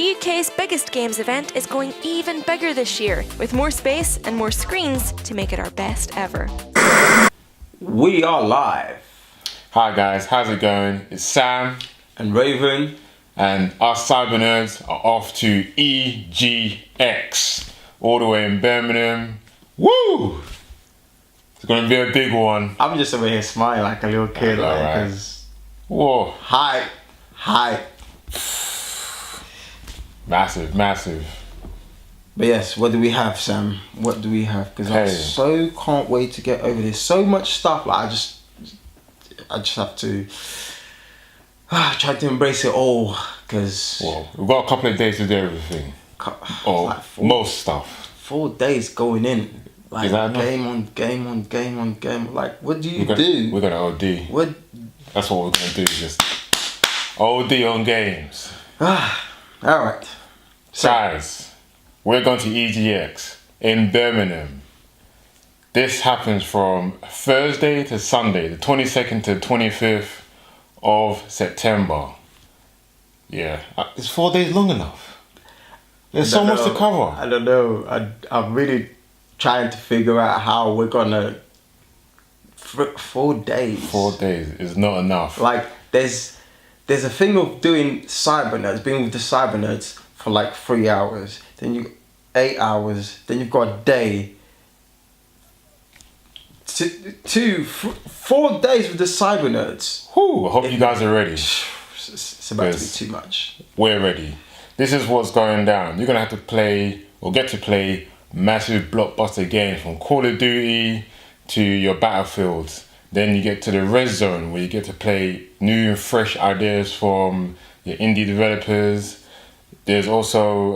The UK's biggest games event is going even bigger this year, with more space and more screens to make it our best ever. We are live. Hi guys, how's it going? It's Sam and Raven, and our CYBERNERDS are off to EGX all the way in Birmingham. Woo! It's gonna be a big one. I'm just over here smiling like a little kid, because whoa, hype. Massive. But yes, what do we have, Sam? What do we have? Because I so can't wait to get over this. So much stuff. Like I just have to try to embrace it all. Because we've got a couple of days to do everything. Most stuff. 4 days going in. Like game on game. Like, what do you do? We're gonna OD. That's what we're gonna do. Just OD on games. Alright. So, guys, we're going to EGX in Birmingham. This happens from Thursday to Sunday, the 22nd to 25th of September. Yeah, is 4 days long enough? There's so much to cover. I don't know. I'm really trying to figure out how we're gonna. 4 days. 4 days is not enough. Like there's a thing of doing CYBERNERDS, being with the CYBERNERDS for like 3 hours, then you 8 hours, then you've got a day. 4 days with the CYBERNERDS. Whew, I hope you guys are ready. It's about to be too much. We're ready. This is what's going down. You're gonna have to play or get to play massive blockbuster games from Call of Duty to your Battlefields. Then you get to the Red Zone where you get to play new and fresh ideas from your indie developers. There's also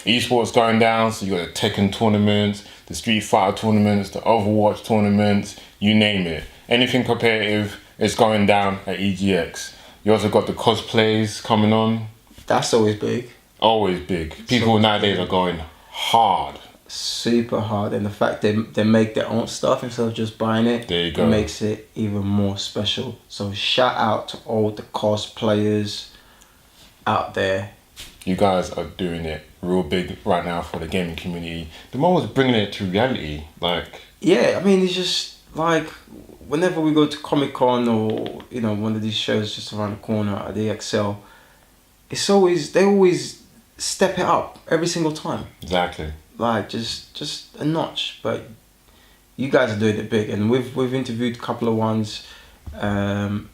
esports going down, so you got the Tekken tournaments, the Street Fighter tournaments, the Overwatch tournaments, you name it. Anything competitive is going down at EGX. You also got the cosplayers coming on. That's always big. Always big. People nowadays are going hard. Super hard, and the fact they make their own stuff instead of just buying it, there you go, makes it even more special. So shout out to all the cosplayers out there. You guys are doing it real big right now for the gaming community. The mom was bringing it to reality, like. Yeah, I mean, it's just like whenever we go to Comic-Con or one of these shows just around the corner at the EXL, they always step it up every single time. Exactly. Like just a notch, but you guys are doing it big, and we've interviewed a couple of ones. We're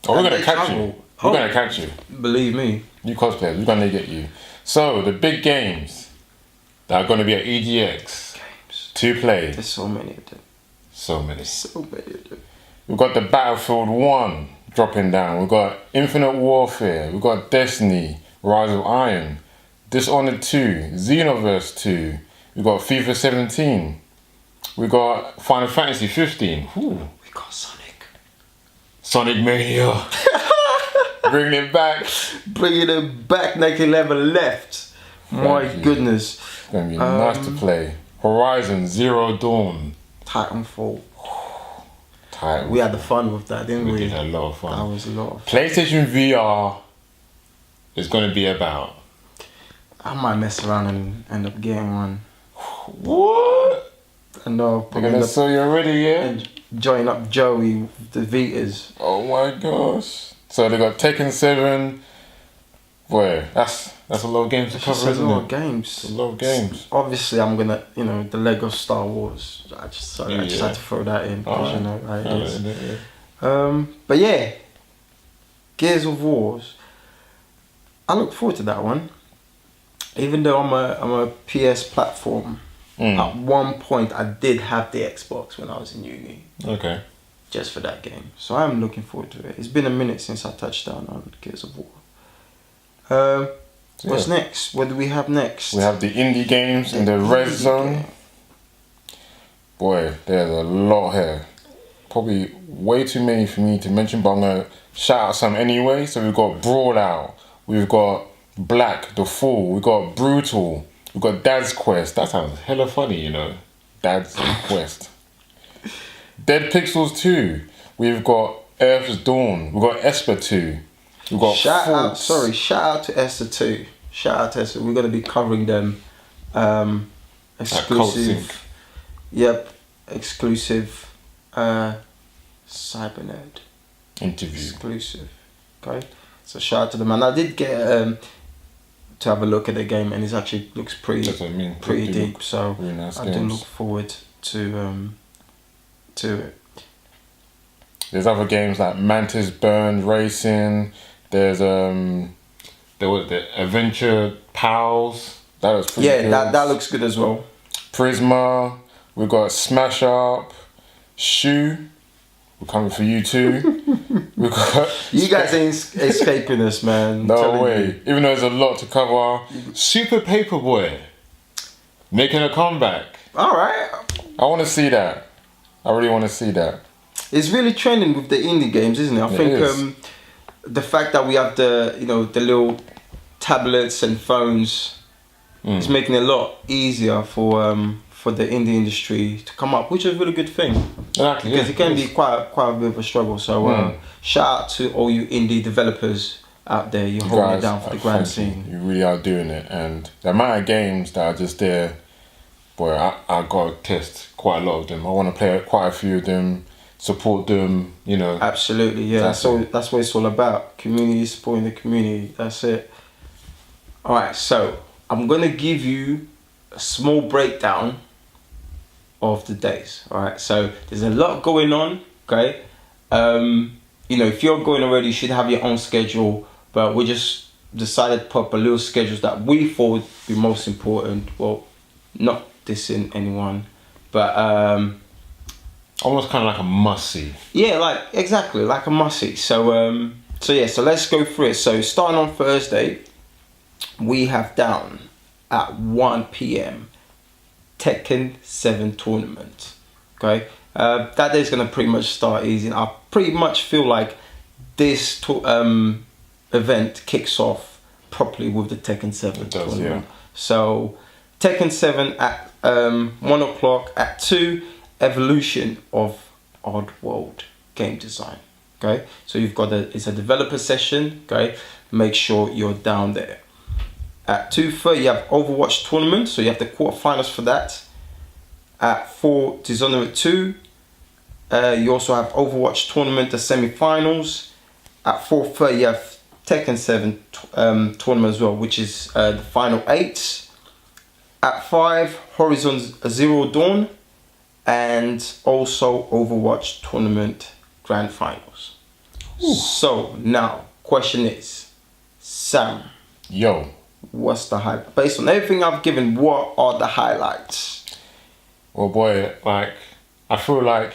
gonna catch you. We're gonna catch you. Believe me. You cosplayers, we're gonna get you. So the big games that are gonna be at EGX to play. There's so many of them. So many of them. We've got the Battlefield 1 dropping down. We've got Infinite Warfare. We've got Destiny, Rise of Iron. Dishonored 2, Xenoverse 2, we got FIFA 17, we got Final Fantasy 15. We got Sonic Mania. Bringing it back. Naked Level left. My goodness. It's going to be nice to play. Horizon Zero Dawn. Titanfall. We had the fun with that, didn't we? We did a lot of fun. That was a lot of fun. PlayStation VR is going to be about. I might mess around and end up getting one. What? I know. So you're ready, yeah? And join up Joey with the Vitas. Oh my gosh. So they got Tekken 7. Boy, that's a lot of games to cover, isn't it? A lot of games. A lot of games. Obviously, I'm gonna, the Lego Star Wars. I just had to throw that in because but yeah, Gears of Wars. I look forward to that one. Even though I'm a PS platform, at one point I did have the Xbox when I was in uni. Okay. Just for that game. So I'm looking forward to it. It's been a minute since I touched down on Gears of War. What's next? What do we have next? We have the indie games in the Red Zone. Boy, there's a lot here. Probably way too many for me to mention, but I'm going to shout out some anyway. So we've got Brawl Out. We've got Black, The Fool, we got Brutal, we got Dad's Quest. That sounds hella funny, Dad's Quest. Dead Pixels 2, we've got Earth's Dawn, we've got Esper 2, We've got shout Force. out to Esther too. Shout out to Esther. We're gonna be covering them. Exclusive. Yep, exclusive. CYBERNERDS interview. Exclusive. Okay. So shout out to them, and I did get to have a look at the game, and it actually looks pretty That's what I mean. pretty They do deep. look So really nice I do games. look forward to it. There's other games like Mantis Burn Racing. There's there was the Adventure Pals. That was pretty Yeah, good. that looks good as well. Prisma. We've got Smash Up. Shoe. We're coming for you too. We've got You guys ain't escaping us, man. I'm no telling way. you. Even though there's a lot to cover. Super Paperboy making a comeback. All right. I want to see that. I really want to see that. It's really trending with the indie games, isn't it? I think is. the fact that we have the the little tablets and phones is making it a lot easier for the indie industry to come up, which is a really good thing. Exactly. Because it can be quite a bit of a struggle. So shout out to all you indie developers out there. You're holding it down for the grand thank scene. You really are doing it, and the amount of games that are just there, boy, I got to test quite a lot of them. I want to play quite a few of them, support them. Absolutely, yeah. That's what it's all about. Community, supporting the community. That's it. All right, so I'm gonna give you a small breakdown of the days. All right, so there's a lot going on. Okay, if you're going already, you should have your own schedule. But we just decided to put a little schedules that we thought would be most important. Well, not dissing anyone, but almost kind of like a must-see. yeah, like exactly like a must-see. So so let's go through it. So starting on Thursday, we have down at 1 p.m. Tekken 7 tournament. Okay, that day's gonna pretty much start easy. And I pretty much feel like this event kicks off properly with the Tekken 7 It does, tournament. yeah. So Tekken 7 at 1 o'clock. At 2, Evolution of Oddworld game design. Okay, so you've got it's a developer session. Okay, make sure you're down there. At 2:30 you have Overwatch tournament, so you have the quarterfinals for that. At 4, Dishonored 2. You also have Overwatch tournament, the semi-finals. At 4:30 you have Tekken 7 tournament as well, which is the final 8. At 5, Horizon Zero Dawn, and also Overwatch tournament grand finals. Ooh. So now, question is, Sam. Yo. What's the hype? Based on everything I've given, what are the highlights? Well, boy, like, I feel like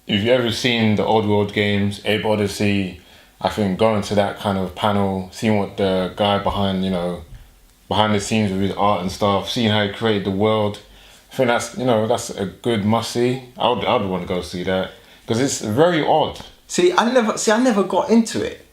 if you've ever seen the Oddworld games, Ape Odyssey, I think going to that kind of panel, seeing what the guy behind the scenes with his art and stuff, seeing how he created the world, I think that's a good must-see. I would want to go see that because it's very odd. I never got into it.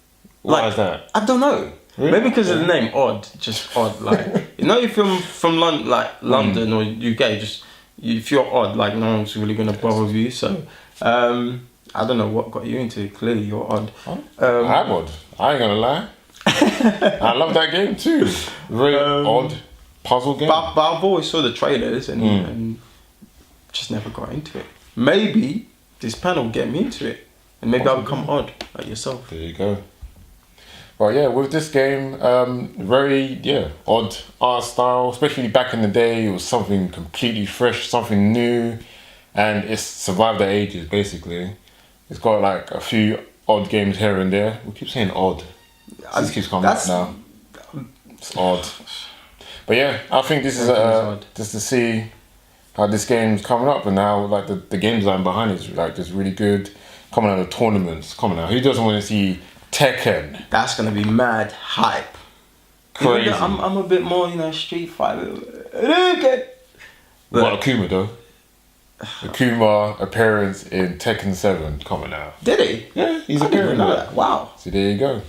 Why is that? I don't know. Really? Maybe because of the name, odd, just odd. Like if you're from London or UK, just if you're odd, like no one's really gonna bother with you. So I don't know what got you into it. Clearly, you're odd. I'm odd. I ain't gonna lie. I love that game too. Very odd puzzle game. But I've always saw the trailers and just never got into it. Maybe this panel will get me into it, and maybe I'll become odd like yourself. There you go. Well, yeah, with this game, very odd art style. Especially back in the day, it was something completely fresh, something new, and it's survived the ages. Basically, it's got like a few odd games here and there. We keep saying odd. This keeps coming up now. It's odd. But yeah, I think this is just to see how this game's coming up and how like the game design behind it is like just really good. Coming out of tournaments, coming out. Who doesn't want to see Tekken? That's gonna be mad hype. Crazy. I'm a bit more, Street Fighter. What Akuma though? Akuma appearance in Tekken 7 coming out. Did he? Yeah, he's I didn't appearing. even know that. Wow. So there you go.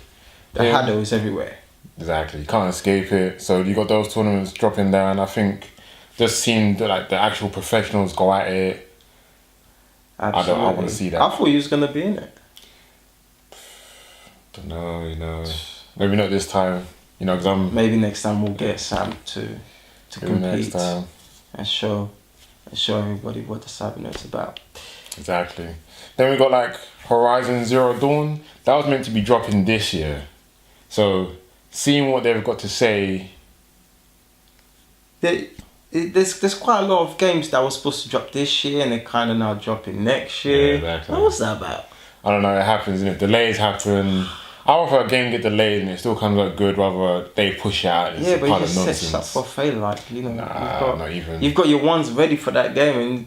The Hado is everywhere. Exactly. You can't escape it. So you got those tournaments dropping down. I think just seeing like the actual professionals go at it. Absolutely. I want to see that. I thought you was gonna be in it. Don't know, you know. Maybe not this time, you know, because I'm... Maybe next time we'll get Sam to Maybe next compete time. and show everybody what the CYBERNERDS about. Exactly. Then we got like Horizon Zero Dawn. That was meant to be dropping this year. So, seeing what they've got to say... There's quite a lot of games that were supposed to drop this year and they're kind of now dropping next year. Yeah, exactly. What's that about? I don't know, it happens, and if delays happen... I rather a game get delayed and it still comes out good, rather they push it out and Yeah, it's but kind it of just nonsense. sets up for failure, like, you know. Nah, not even. You've got your ones ready for that game, and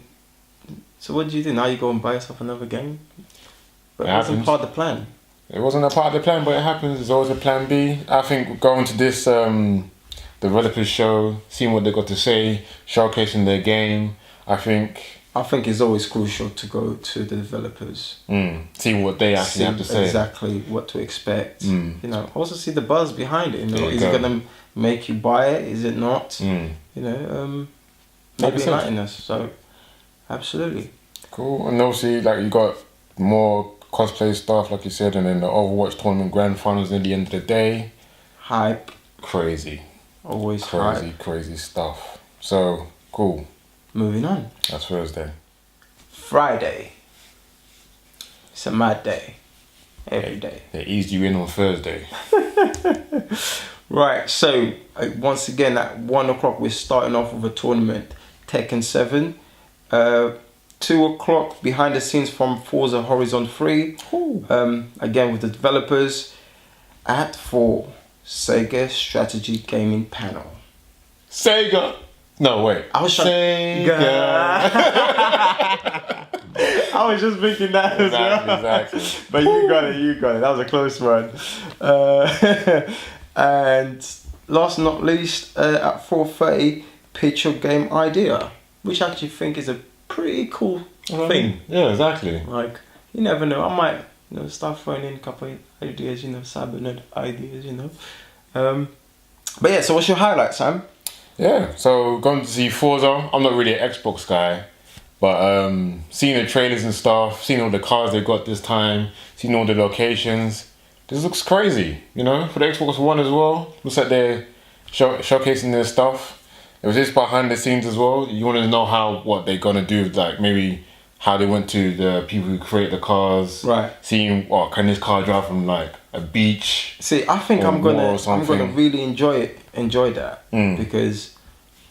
so what do you do? Now you go and buy yourself another game? But it wasn't part of the plan. It wasn't a part of the plan, but it happens. There's always a plan B. I think going to this developers show, seeing what they got to say, showcasing their game, I think it's always crucial to go to the developers. See what they actually have to say. Exactly what to expect. You know, also see the buzz behind it. You know, is go. it gonna make you buy it? Is it not? You know, maybe 100%. enlighten us. So, absolutely. Cool. And obviously, like, you got more cosplay stuff, like you said, and then the Overwatch tournament grand finals at the end of the day. Hype. Crazy. Always hype. Crazy stuff. So, cool. Moving on. That's Thursday. Friday. It's a mad day. Every day. They eased you in on Thursday. Right, so once again at 1 o'clock we're starting off with a tournament, Tekken 7. 2 o'clock behind the scenes from Forza Horizon 3. Again with the developers. At 4, Sega Strategy Gaming Panel. Sega! No, wait. I was Sega! I was just thinking that as well. Exactly. But you got it. That was a close one. And last but not least, at 4:30, Pitch Your Game Idea, which I actually think is a pretty cool thing. Yeah, exactly. Like, you never know. I might, you know, start throwing in a couple of ideas, you know, CYBERNERD ideas, you know. But yeah, so what's your highlight, Sam? Yeah, so going to see Forza. I'm not really an Xbox guy, but seeing the trailers and stuff, seeing all the cars they got this time, seeing all the locations, this looks crazy, you know, for the Xbox One as well. Looks like they're showcasing their stuff. There was this behind the scenes as well. You want to know what they're going to do, like maybe how they went to the people who create the cars. Right. Seeing, can this car drive from like a beach? See, I think I'm gonna really enjoy that because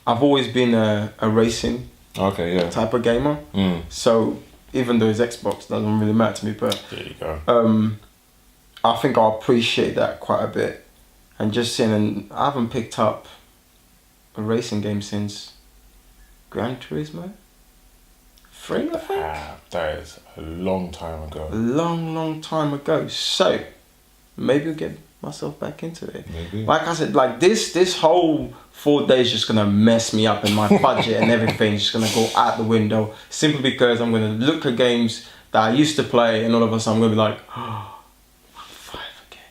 I've always been a racing type of gamer. So even though it's Xbox, doesn't really matter to me. But there you go. I think I'll appreciate that quite a bit. And just seeing, and I haven't picked up a racing game since Gran Turismo 3, I think. That is a long time ago. A long time ago. So maybe I'll get myself back into it. Maybe. Like I said, like this whole 4 days just gonna mess me up, and my budget and everything's just gonna go out the window simply because I'm gonna look at games that I used to play, and all of a sudden I'm gonna be like, oh, I'm 5 again.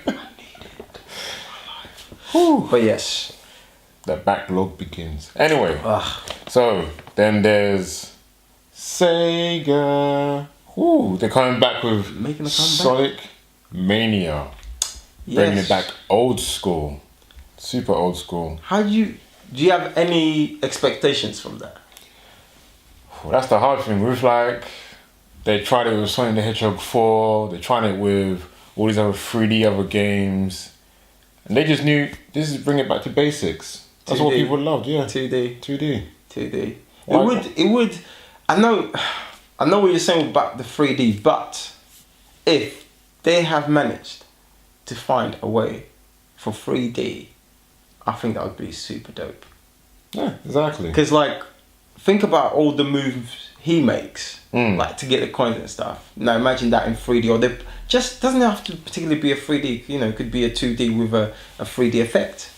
I need it. But yes. The backlog begins. Anyway, so then there's Sega. They're coming back with Making a comeback. Sonic Mania. Bringing it back old school. Super old school. Do you have any expectations from that? Well, that's the hard thing. With like, they tried it with Sonic the Hedgehog 4. They tried it with all these other 3D other games. And they just knew, this is bring it back to basics. That's 2D. what people loved, yeah. 2D. Why? It would. I know what you're saying about the 3D, but if they have managed to find a way for 3D, I think that would be super dope. Yeah, exactly. Because like, think about all the moves he makes, like to get the coins and stuff. Now imagine that in 3D, or they just doesn't have to particularly be a 3D. You know, it could be a 2D with a 3D effect,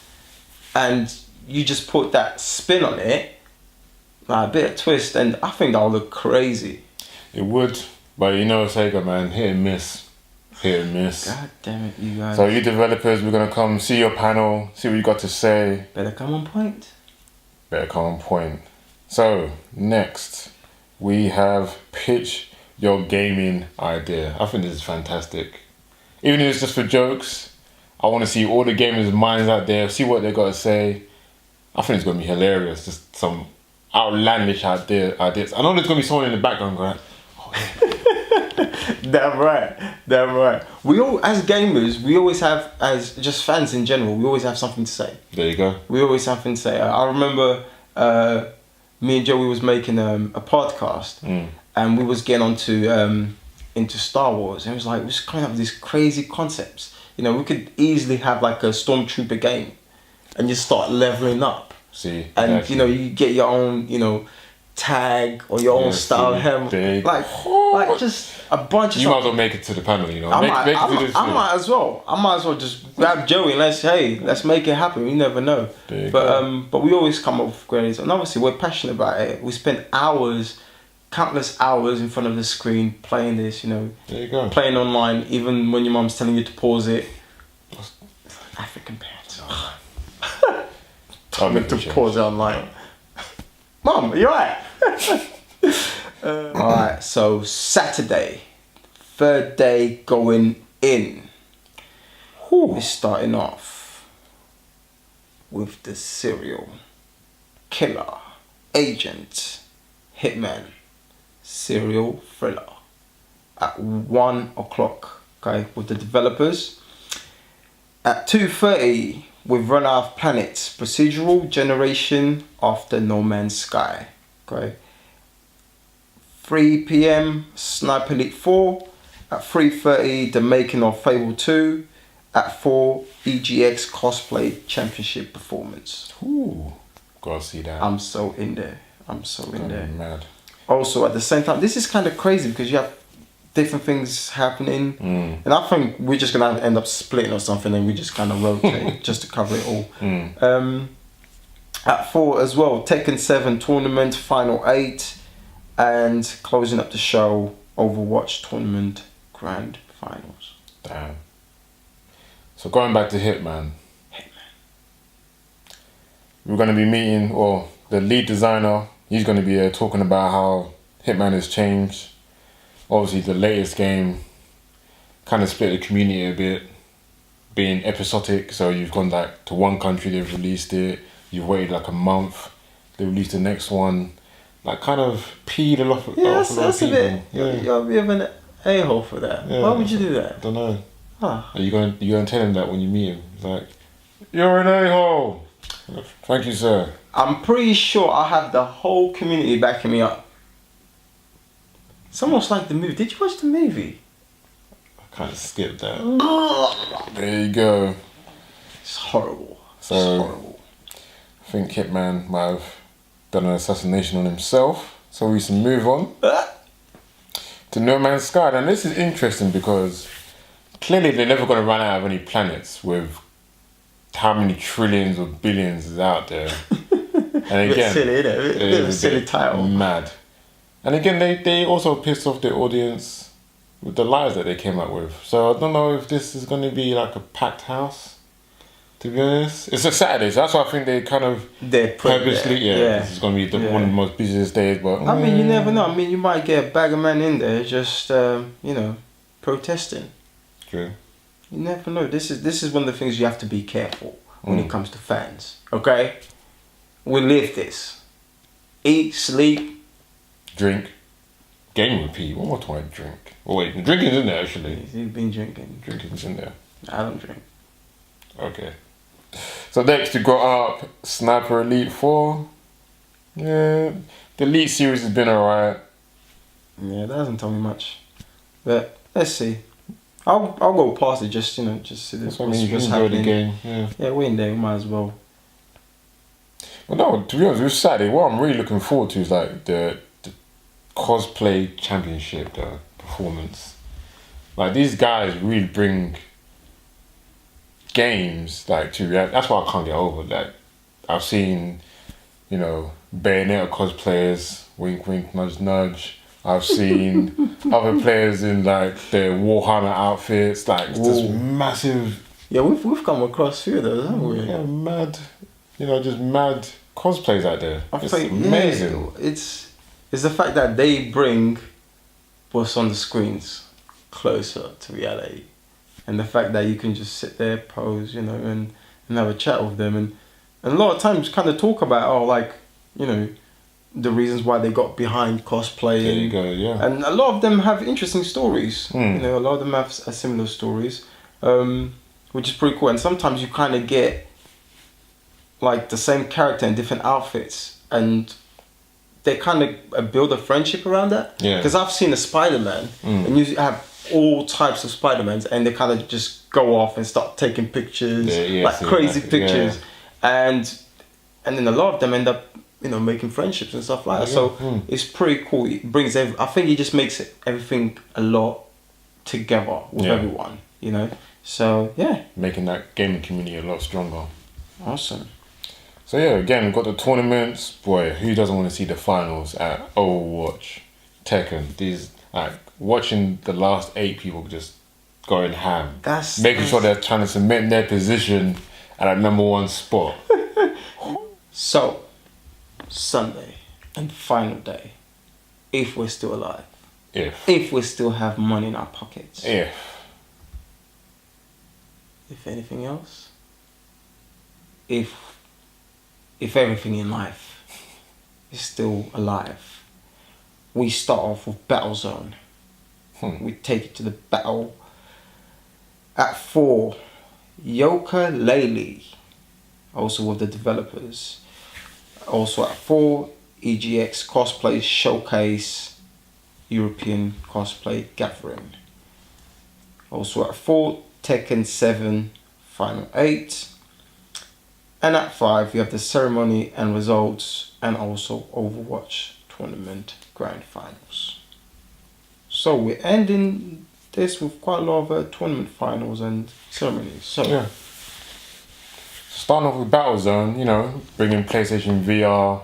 and you just put that spin on it, like a bit of twist, and I think that'll look crazy. It would, but you know, Sega, man, hit and miss. God damn it, you guys. So you developers, we're gonna come see your panel, see what you got to say. Better come on point. So next, we have Pitch Your Gaming Idea. I think this is fantastic. Even if it's just for jokes, I want to see all the gamers' minds out there, see what they got to say. I think it's going to be hilarious. Just some outlandish ideas. I know there's going to be someone in the background going, oh, yeah. Damn right. We all, as gamers, we always have, as just fans in general, we always have something to say. There you go. We always have something to say. I remember me and Joey was making a podcast, and we was getting onto into Star Wars, and it was like, we was coming up with these crazy concepts. You know, we could easily have like a Stormtrooper game, and just start leveling up. See, and you know, you get your own, you know, tag or your own style helmet, like just a bunch of. You might as well make it to the panel, you know. I might as well just grab Joey and let's make it happen. You never know. But we always come up with great, and obviously we're passionate about it. We spend hours, countless hours in front of the screen playing this. You know, there you go. Playing online, even when your mum's telling you to pause it. African parents. I'm meant to pause it online. Mum, are you alright? Alright, so Saturday, third day going in. We're starting off with the serial killer, agent, hitman, serial thriller at 1 o'clock, okay, with the developers. At 2:30, with Run Out of Planets, procedural generation after No Man's Sky, okay. 3 p.m, Sniper Elite 4. At 3:30, the making of Fable 2. At 4, EGX Cosplay Championship Performance. Ooh, gotta see that. I'm so in there. Mad. Also, at the same time, this is kind of crazy because you have different things happening, and I think we're just gonna end up splitting or something, and we just kind of rotate just to cover it all. At 4 as well, Tekken 7 tournament final 8, and closing up the show, Overwatch tournament grand finals. Damn. So going back to Hitman. We're going to be meeting, or the lead designer, he's going to be talking about how Hitman has changed. Obviously the latest game kind of split the community a bit, being episodic. So you've gone like to one country, they've released it, you've waited like a month, they released the next one. Like kind of peed a lot of that's a people. bit, you're a bit of an a-hole for that. Why would you do that? Don't know. Are you going to tell him that when you meet him? It's like, you're an a-hole. Thank you, sir. I'm pretty sure I have the whole community backing me up. It's almost like the movie. Did you watch the movie? I kind of skipped that. There you go. It's horrible. So, it's horrible. I think Hitman might have done an assassination on himself. So we can move on to No Man's Sky. And this is interesting because clearly they're never going to run out of any planets with how many trillions or billions is out there. And again, silly, isn't it? Bit of a silly title. Mad. And again, they also pissed off the audience with the lies that they came up with. So I don't know if this is going to be like a packed house, to be honest. It's a Saturday, so that's why I think they kind of purposely, this is going to be one of the most busiest days. But I mean, you never know. I mean, you might get a bag of men in there just, protesting. True. You never know. This is one of the things you have to be careful when it comes to fans. Okay, we live this. Eat, sleep, drink, game repeat. One more time, drink. Oh wait, drinking's in there actually. You've been drinking. Drinking's in there. I don't drink. Okay. So next we got up Sniper Elite 4. Yeah, the Elite series has been alright. Yeah, that doesn't tell me much. But let's see. I'll go past it just see this. That's what I mean. You can enjoy the game. Yeah, we're in there. We might as well. Well, no, to be honest, with Saturday, what I'm really looking forward to is like the cosplay championship, the performance. Like these guys really bring games like to react. That's why I can't get over. Like I've seen, Bayonetta cosplayers, wink wink, nudge nudge. I've seen other players in like their Warhammer outfits, like just massive. Yeah, we've come across a few of those, haven't we? Yeah, mad. Just mad cosplays out there. It's amazing. It's the fact that they bring what's on the screens closer to reality. and the fact that you can just sit there, pose, you know, and have a chat with them, and a lot of times kind of talk about, like, you know, the reasons why they got behind cosplaying. There you go, yeah. And a lot of them have interesting stories. You know, a lot of them have similar stories, which is pretty cool. And sometimes you kind of get like the same character in different outfits, and they kind of build a friendship around that. Yeah. Because I've seen a Spider-Man, and you have all types of Spider-Mans, and they kind of just go off and start taking pictures, like crazy pictures, and then a lot of them end up, you know, making friendships and stuff like that. So it's pretty cool. It brings I think it just makes everything a lot together with everyone, you know. So yeah, making that gaming community a lot stronger. Awesome. So yeah, again, we've got the tournaments. Boy, who doesn't want to see the finals at Overwatch, Tekken? These, like, watching the last 8 people just going ham. Making sure they're trying to cement their position at that #1 spot. So, Sunday and final day, if we're still alive, if we still have money in our pockets, if anything else, if everything in life is still alive, we start off with Battlezone. We take it to the battle. At 4, Yooka-Laylee, also with the developers. Also at 4, EGX Cosplay Showcase, European Cosplay Gathering. Also at 4, Tekken 7 Final 8. And at 5, you have the ceremony and results, and also Overwatch Tournament Grand Finals. So we're ending this with quite a lot of tournament finals and ceremonies. So yeah. Starting off with Battlezone, you know, bringing PlayStation VR,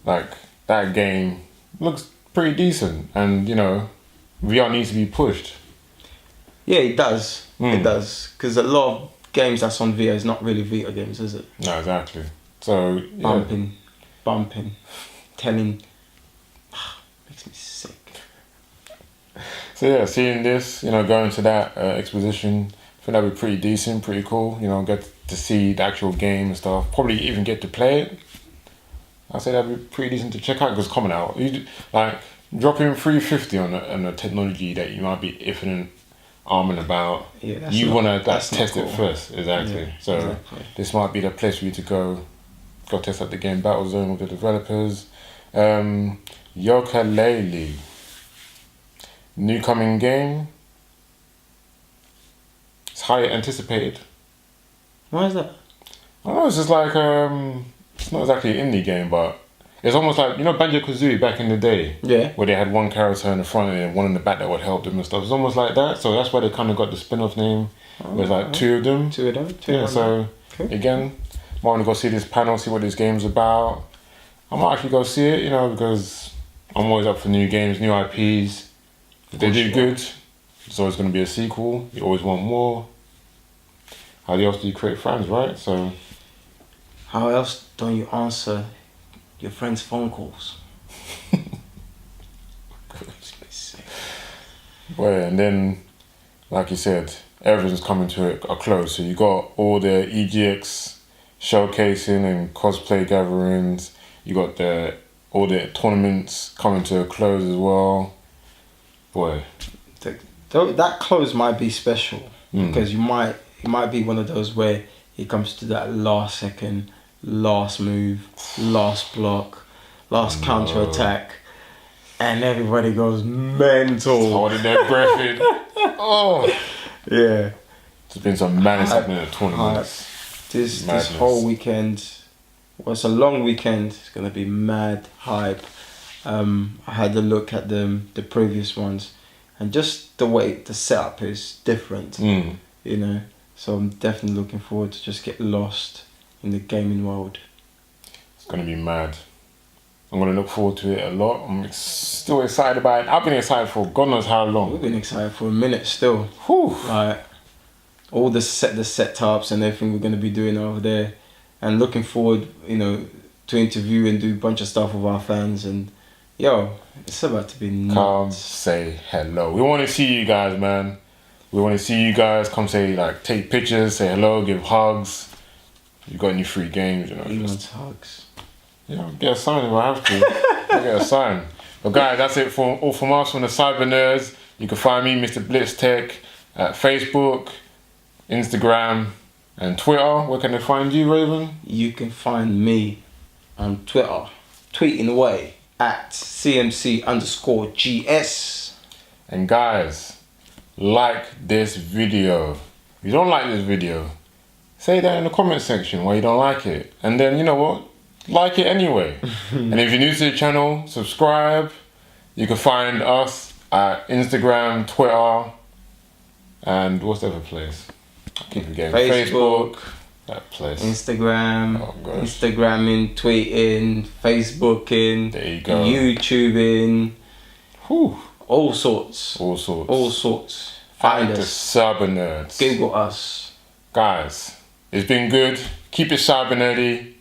like, that game looks pretty decent, and, you know, VR needs to be pushed. Yeah, it does. It does, because a lot of games that's on VR is not really VR games, is it? No, exactly. So yeah. bumping, telling, makes me sick. So yeah, seeing this, you know, going to that exposition, I think that'd be pretty decent, pretty cool. You know, get to see the actual game and stuff. Probably even get to play it. I'd say that'd be pretty decent to check out because it's coming out. Like, dropping $350 on a technology that you might be iffing and arming about. Yeah, you want to test it first, exactly. Yeah, so this might be the place for you to go test out the game Battlezone with the developers. Yooka-Laylee, new coming game. It's highly anticipated. Why is that? I don't know, it's just like it's not exactly an indie game, but it's almost like, you know, Banjo-Kazooie back in the day. Yeah. Where they had one character in the front and one in the back that would help them and stuff. It's almost like that. So that's why they kind of got the spin-off name. There's like 2 of them. Yeah, so again, I want to go see this panel, see what this game's about. I might actually go see it, you know, because I'm always up for new games, new IPs. If they do good, there's always going to be a sequel. You always want more. How else do you create fans, right? So, how else don't you answer your friends' phone calls? Well, and then, like you said, everything's coming to a close. So you got all the EGX showcasing and cosplay gatherings. You got all the tournaments coming to a close as well. Boy, that close might be special because it might be one of those where it comes to that last second, last move, last block, last counter attack, and everybody goes mental. Holding their breath in. Oh, yeah. There's been some madness happening at tournaments. This whole weekend, well, it's a long weekend. It's gonna be mad hype. I had a look at the previous ones, and just the way the setup is different. You know, so I'm definitely looking forward to just get lost in the gaming world. It's gonna be mad. I'm gonna look forward to it a lot. I'm still excited about it. I've been excited for God knows how long. We've been excited for a minute still. Whew. Like all the setups and everything we're gonna be doing over there, and looking forward, you know, to interview and do a bunch of stuff with our fans. And yo, it's about to be nuts. Come say hello. We want to see you guys, man. We want to see you guys. Come say, like, take pictures, say hello, give hugs. You got any free games, you know? He wants hugs. Yeah, I'll get a sign if I have to. I'll get a sign. But guys, that's it for all from us from the Cyber Nerds. You can find me, Mr. Blitz Tech, at Facebook, Instagram, and Twitter. Where can they find you, Raven? You can find me on Twitter, tweeting away at CMC_GS. And guys, like this video. If you don't like this video, say that in the comment section why you don't like it. And then, you know what? Like it anyway. And if you're new to the channel, subscribe. You can find us at Instagram, Twitter, and what's the other place? I keep forgetting. Facebook. That place. Instagram. Oh, gosh. Instagramming, tweeting, Facebooking. There you go. YouTubing. Whew. All sorts. All sorts. All sorts. Find At the us. CYBERNERDS. Google us. Guys, it's been good. Keep it cyber nerdy,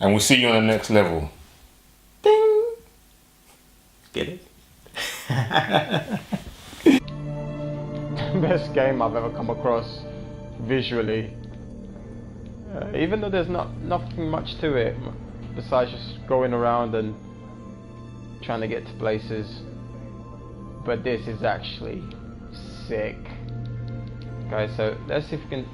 and we'll see you on the next level. Ding. Get it? Best game I've ever come across visually. Even though there's nothing much to it besides just going around and trying to get to places, but this is actually sick, guys. So let's see if we can